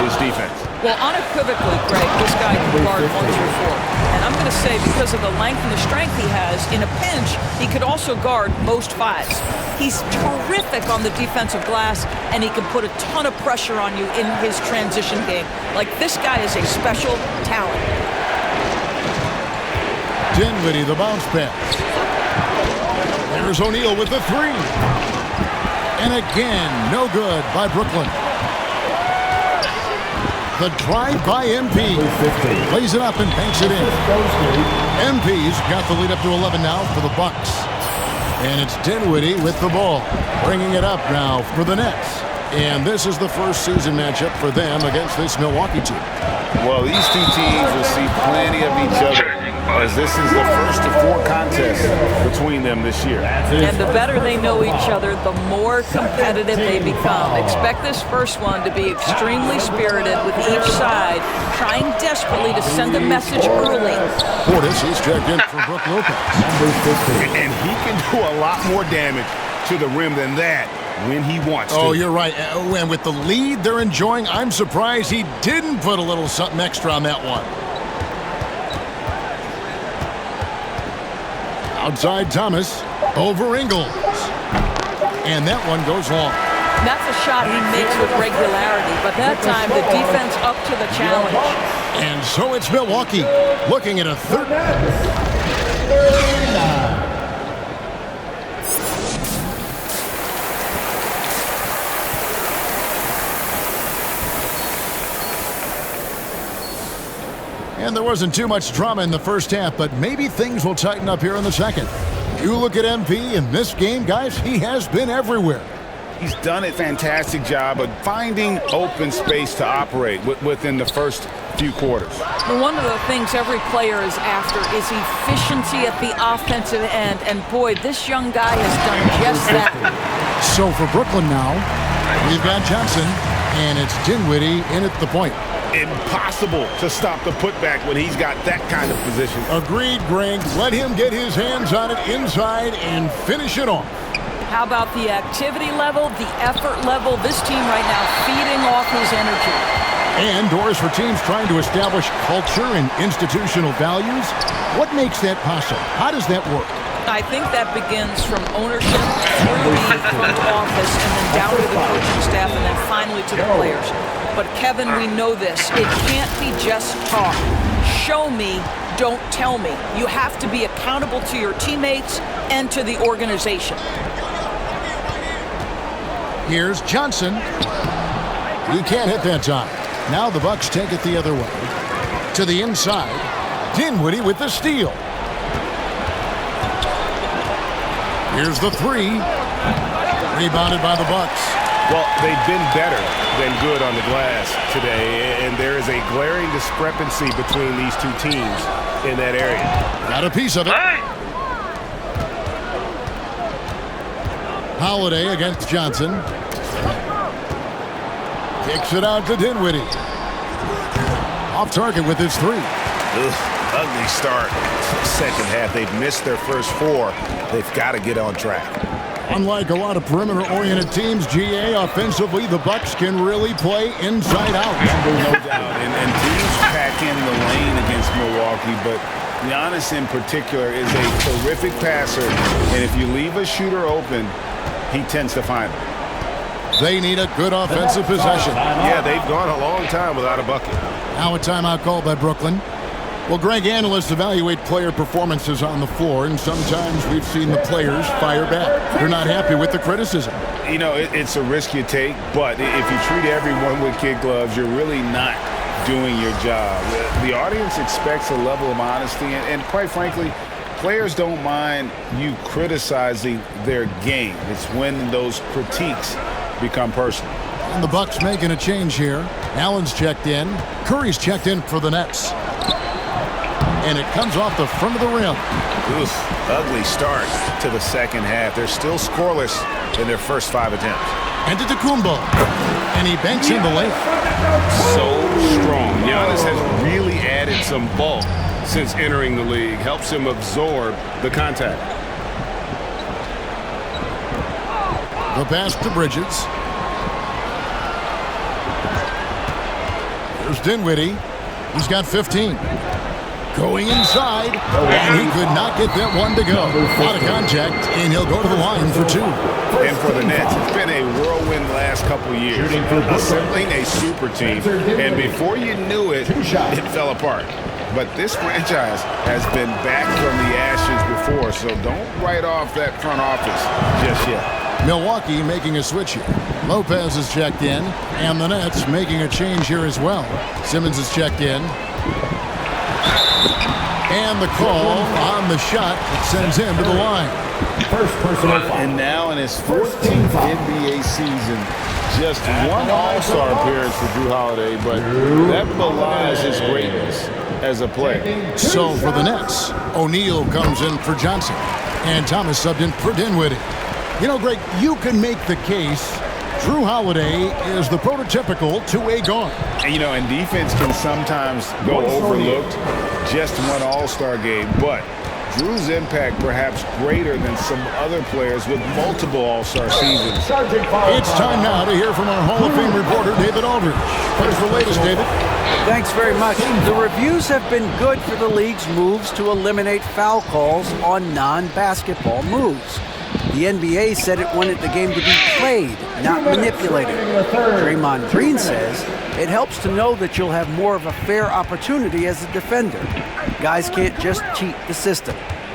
his defense. Well, unequivocally, Greg, this guy can guard 1 through 4. And I'm going to say, because of the length and the strength he has, in a pinch, he could also guard most 5s. He's terrific on the defensive glass, and he can put a ton of pressure on you in his transition game. Like, this guy is a special talent. Dinwiddie, the bounce pass. There's O'Neal with the 3. And again, no good by Brooklyn. The drive by MP. Plays it up and banks it in. MP's got the lead up to 11 now for the Bucks. And it's Dinwiddie with the ball. Bringing it up now for the Nets. And this is the first season matchup for them against this Milwaukee team. Well, these two teams will see plenty of each other, as this is the first of 4 contests between them this year. And the better they know each other, the more competitive they become. Expect this first one to be extremely spirited, with each side trying desperately to send a message early. Portis is checked in for Brook Lopez. And he can do a lot more damage to the rim than that when he wants to. Oh, you're right. And with the lead they're enjoying, I'm surprised he didn't put a little something extra on that one. Outside Thomas, over Ingles. And that one goes long. That's a shot he makes with regularity, but that time the defense up to the challenge. And so it's Milwaukee looking at a third. And there wasn't too much drama in the first half, but maybe things will tighten up here in the second. You look at MP in this game, guys, he has been everywhere. He's done a fantastic job of finding open space to operate within the first few quarters. One of the things every player is after is efficiency at the offensive end, and boy, this young guy has done just that. So for Brooklyn now, we've got Johnson, and it's Dinwiddie in at the point. Impossible to stop the putback when he's got that kind of position. Agreed, Greg. Let him get his hands on it inside and finish it off. How about the activity level, the effort level? This team right now feeding off his energy. And doors for teams trying to establish culture and institutional values. What makes that possible? How does that work? I think that begins from ownership through the front office and then down to the coaching staff and then finally to the players. But Kevin, we know this. It can't be just talk. Show me, don't tell me. You have to be accountable to your teammates and to the organization. Here's Johnson. He can't hit that time. Now the Bucks take it the other way. To the inside. Dinwiddie with the steal. Here's the 3. Rebounded by the Bucks. Well, they've been better than good on the glass today, and there is a glaring discrepancy between these two teams in that area. Got a piece of it. Holiday against Johnson. Kicks it out to Dinwiddie. Off target with his 3. ugly start. Second half, they've missed their first 4. They've got to get on track. Unlike a lot of perimeter-oriented teams, GA, offensively, the Bucks can really play inside out. No doubt. And teams pack in the lane against Milwaukee, but Giannis in particular is a terrific passer, and if you leave a shooter open, he tends to find it. They need a good offensive possession. Yeah, they've gone a long time without a bucket. Now a timeout called by Brooklyn. Well, Greg, analysts evaluate player performances on the floor, and sometimes we've seen the players fire back. They're not happy with the criticism. You know, it's a risk you take, but if you treat everyone with kid gloves, you're really not doing your job. The audience expects a level of honesty, and quite frankly, players don't mind you criticizing their game. It's when those critiques become personal. And the Bucks making a change here. Allen's checked in. Curry's checked in for the Nets. And it comes off the front of the rim. Oof, ugly start to the second half. They're still scoreless in their first 5 attempts. Antetokounmpo. And he banks in the lane. So strong. Giannis has really added some bulk since entering the league. Helps him absorb the contact. The pass to Bridges. There's Dinwiddie. He's got 15. Going inside, and he could not get that one to go. Out of contact, and he'll go to the line for 2. And for the Nets, it's been a whirlwind last couple years. Assembling a super team, and before you knew it, it fell apart. But this franchise has been back from the ashes before, so don't write off that front office just yet. Milwaukee making a switch here. Lopez is checked in, and the Nets making a change here as well. Simmons is checked in. And the call on the shot that sends him to the line. First personal foul. And now in his 14th NBA season, just one All-Star appearance for Jrue Holiday, but that belies his greatness as a player. So for the Nets, O'Neal comes in for Johnson, and Thomas subbed in for Dinwiddie. You know, Greg, you can make the case Jrue Holiday is the prototypical two-way guard. And, you know, and defense can sometimes go overlooked. Just one All-Star game, but Drew's impact perhaps greater than some other players with multiple All-Star seasons. It's time now to hear from our Hall of Fame reporter, David Aldridge. What's the latest, David? Thanks very much. The reviews have been good for the league's moves to eliminate foul calls on non-basketball moves. The NBA said it wanted the game to be played, not manipulated. Draymond Green says it helps to know that you'll have more of a fair opportunity as a defender. Guys can't just cheat the system.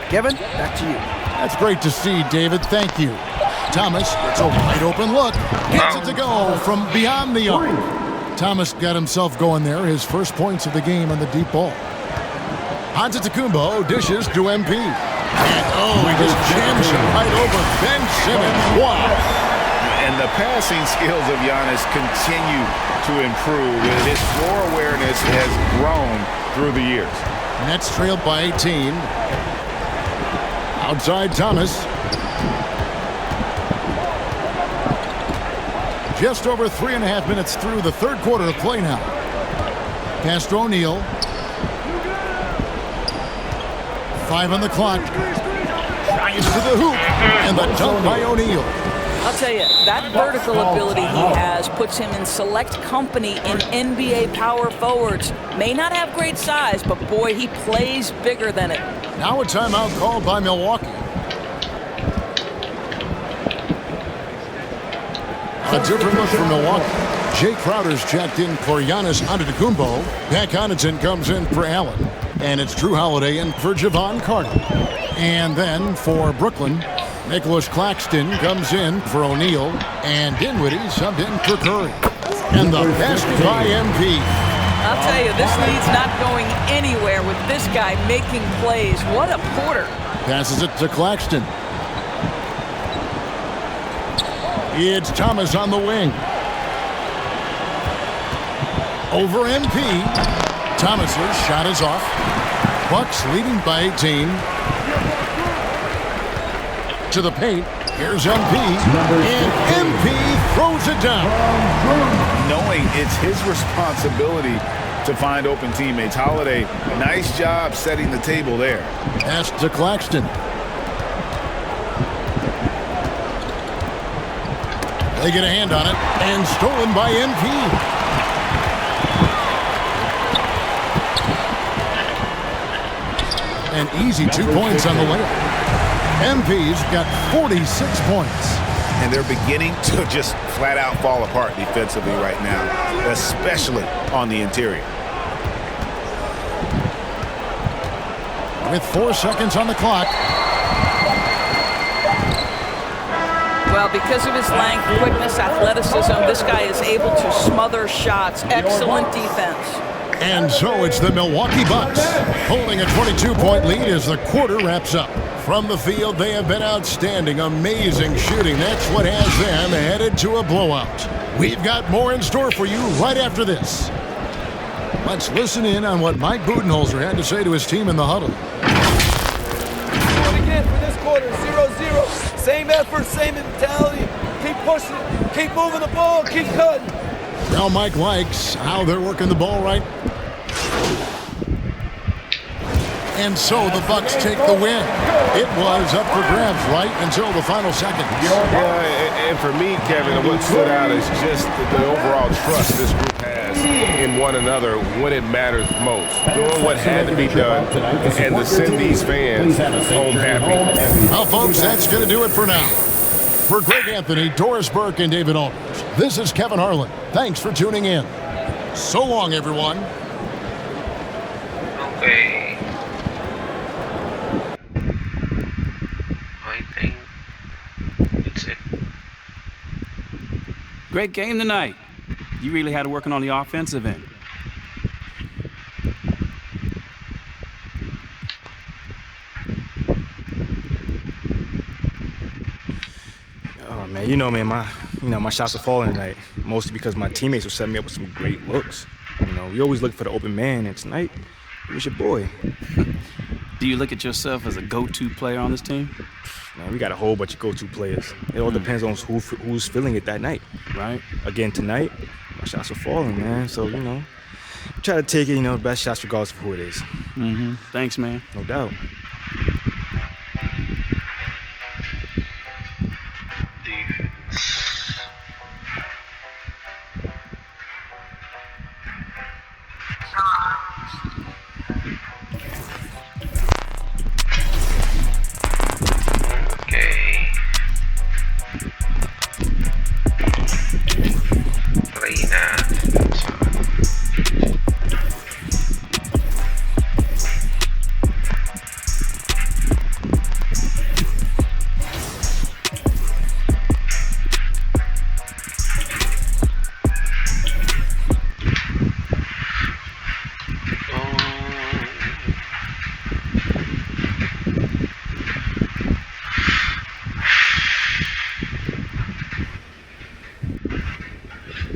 Kevin, back to you. That's great to see, David. Thank you. Thomas gets a wide open look. Gets it to go from beyond the arc. Thomas got himself going there. His first points of the game on the deep ball. Antetokounmpo dishes to MP. And he just jams him right over Ben Simmons. Wow. And the passing skills of Giannis continue to improve. His floor awareness has grown through the years. Nets trailed by 18. Outside Thomas. Just over 3.5 minutes through the third quarter of play now. Pass to O'Neal. 5 on the clock. Tries to the hoop. And the dunk by O'Neal. I'll tell you, that vertical ability he has puts him in select company in NBA power forwards. May not have great size, but boy, he plays bigger than it. Now a timeout called by Milwaukee. A different look for Milwaukee. Jay Crowder's checked in for Giannis Antetokounmpo. Pat Connaughton comes in for Allen. And it's Jrue Holiday in for Javon Carter. And then for Brooklyn, Nicholas Claxton comes in for O'Neal. And Dinwiddie subbed in for Curry. And the basket by MP. I'll tell you, this lead's not going anywhere with this guy making plays. What a porter. Passes it to Claxton. It's Thomas on the wing. Over MP. Thomas's shot is off. Bucks leading by 18. To the paint. Here's MP. And MP throws it down. Knowing it's his responsibility to find open teammates. Holiday, nice job setting the table there. Pass to Claxton. They get a hand on it, and stolen by MP. An easy 2 points on the layup. MP's got 46 points. And they're beginning to just flat out fall apart defensively right now, especially on the interior. With 4 seconds on the clock. Well, because of his length, quickness, athleticism, this guy is able to smother shots. Excellent defense. And so it's the Milwaukee Bucks holding a 22-point lead as the quarter wraps up. From the field, they have been outstanding, amazing shooting. That's what has them headed to a blowout. We've got more in store for you right after this. Let's listen in on what Mike Budenholzer had to say to his team in the huddle. Again for this quarter, 0-0. Same effort, same mentality. Keep pushing, keep moving the ball, keep cutting. Now Mike likes how they're working the ball right. And so the Bucks take the win. It was up for grabs right until the final seconds. Yeah, and for me, Kevin, what stood out is just the overall trust this group has in one another when it matters most. Doing what had to be done and to send these fans home happy. Well, folks, that's going to do it for now. For Greg Anthony, Doris Burke, and David Aldridge, this is Kevin Harlan. Thanks for tuning in. So long, everyone. Okay. I think that's it. Great game tonight. You really had to work on the offensive end. Oh man, you know, man, my shots are falling tonight, mostly because my teammates were setting me up with some great looks. You know, we always look for the open man, and tonight it was your boy. Do you look at yourself as a go-to player on this team? Man, we got a whole bunch of go-to players. It all depends on who's feeling it that night. Right. Again, tonight, my shots are falling, man. So, you know, try to take it, best shots regardless of who it is. Mm-hmm. Thanks, man. No doubt.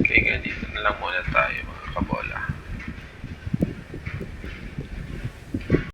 Kaya ganito na lang muna tayo.